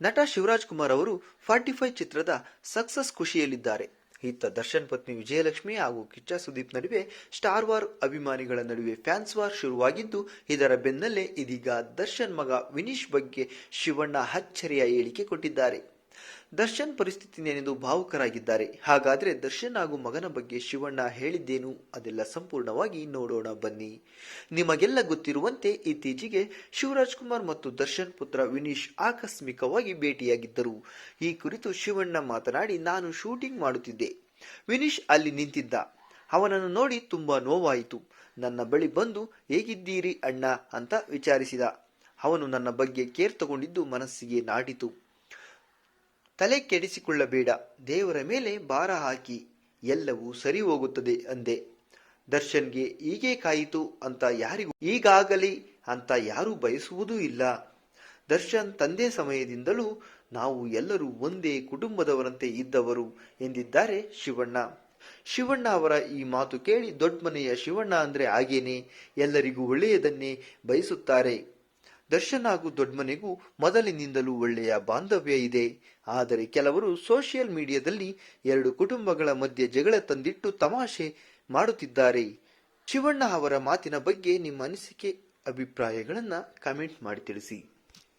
ನಟ ಶಿವರಾಜ್ ಕುಮಾರ್ ಅವರು 45 ಚಿತ್ರದ ಸಕ್ಸಸ್ ಖುಷಿಯಲ್ಲಿದ್ದಾರೆ. ಇತ್ತ ದರ್ಶನ್ ಪತ್ನಿ ವಿಜಯಲಕ್ಷ್ಮಿ ಹಾಗೂ ಕಿಚ್ಚ ಸುದೀಪ್ ನಡುವೆ ಸ್ಟಾರ್ ವಾರ್, ಅಭಿಮಾನಿಗಳ ನಡುವೆ ಫ್ಯಾನ್ಸ್ ವಾರ್ ಶುರುವಾಗಿದ್ದು, ಇದರ ಬೆನ್ನಲ್ಲೇ ಇದೀಗ ದರ್ಶನ್ ಮಗ ವಿನೀಶ್ ಬಗ್ಗೆ ಶಿವಣ್ಣ ಅಚ್ಚರಿಯ ಹೇಳಿಕೆ ಕೊಟ್ಟಿದ್ದಾರೆ. ದರ್ಶನ್ ಪರಿಸ್ಥಿತಿ ನೆನೆದು ಭಾವುಕರಾಗಿದ್ದಾರೆ. ಹಾಗಾದ್ರೆ ದರ್ಶನ್ ಹಾಗೂ ಮಗನ ಬಗ್ಗೆ ಶಿವಣ್ಣ ಹೇಳಿದ್ದೇನು? ಅದೆಲ್ಲ ಸಂಪೂರ್ಣವಾಗಿ ನೋಡೋಣ ಬನ್ನಿ. ನಿಮಗೆಲ್ಲ ಗೊತ್ತಿರುವಂತೆ ಇತ್ತೀಚೆಗೆ ಶಿವರಾಜ್ ಕುಮಾರ್ ಮತ್ತು ದರ್ಶನ್ ಪುತ್ರ ವಿನೀಶ್ ಆಕಸ್ಮಿಕವಾಗಿ ಭೇಟಿಯಾಗಿದ್ದರು. ಈ ಕುರಿತು ಶಿವಣ್ಣ ಮಾತನಾಡಿ, ನಾನು ಶೂಟಿಂಗ್ ಮಾಡುತ್ತಿದ್ದೆ. ವಿನೀಶ್ ಅಲ್ಲಿ ನಿಂತಿದ್ದ. ಅವನನ್ನು ನೋಡಿ ತುಂಬಾ ನೋವಾಯಿತು. ನನ್ನ ಬಳಿ ಬಂದು ಹೇಗಿದ್ದೀರಿ ಅಣ್ಣ ಅಂತ ವಿಚಾರಿಸಿದ. ಅವನು ನನ್ನ ಬಗ್ಗೆ ಕೇರ್ ತಗೊಂಡಿದ್ದು ಮನಸ್ಸಿಗೆ ನಾಟಿತು. ತಲೆ ಕೆಡಿಸಿಕೊಳ್ಳಬೇಡ, ದೇವರ ಮೇಲೆ ಭಾರ ಹಾಕಿ ಎಲ್ಲವೂ ಸರಿ ಹೋಗುತ್ತದೆ ಅಂದೆ. ದರ್ಶನ್ಗೆ ಹೀಗೆ ಕಾಯಿತು ಅಂತ ಯಾರಿಗೂ ಈಗಾಗಲಿ ಅಂತ ಯಾರೂ ಬಯಸುವುದೂ ಇಲ್ಲ. ದರ್ಶನ್ ತಂದೆ ಸಮಯದಿಂದಲೂ ನಾವು ಎಲ್ಲರೂ ಒಂದೇ ಕುಟುಂಬದವರಂತೆ ಇದ್ದವರು ಎಂದಿದ್ದಾರೆ ಶಿವಣ್ಣ. ಶಿವಣ್ಣ ಅವರ ಈ ಮಾತು ಕೇಳಿ ದೊಡ್ಡಮನೆಯ ಶಿವಣ್ಣ ಅಂದ್ರೆ ಹಾಗೇನೆ, ಎಲ್ಲರಿಗೂ ಒಳ್ಳೆಯದನ್ನೇ ಬಯಸುತ್ತಾರೆ. ದರ್ಶನ್ ಹಾಗೂ ದೊಡ್ಡಮನೆಗೂ ಮೊದಲಿನಿಂದಲೂ ಒಳ್ಳೆಯ ಬಾಂಧವ್ಯ ಇದೆ. ಆದರೆ ಕೆಲವರು ಸೋಷಿಯಲ್ ಮೀಡಿಯಾದಲ್ಲಿ ಎರಡು ಕುಟುಂಬಗಳ ಮಧ್ಯೆ ಜಗಳ ತಂದಿಟ್ಟು ತಮಾಷೆ ಮಾಡುತ್ತಿದ್ದಾರೆ. ಶಿವಣ್ಣ ಅವರ ಮಾತಿನ ಬಗ್ಗೆ ನಿಮ್ಮ ಅನಿಸಿಕೆ, ಅಭಿಪ್ರಾಯಗಳನ್ನು ಕಮೆಂಟ್ ಮಾಡಿ ತಿಳಿಸಿ.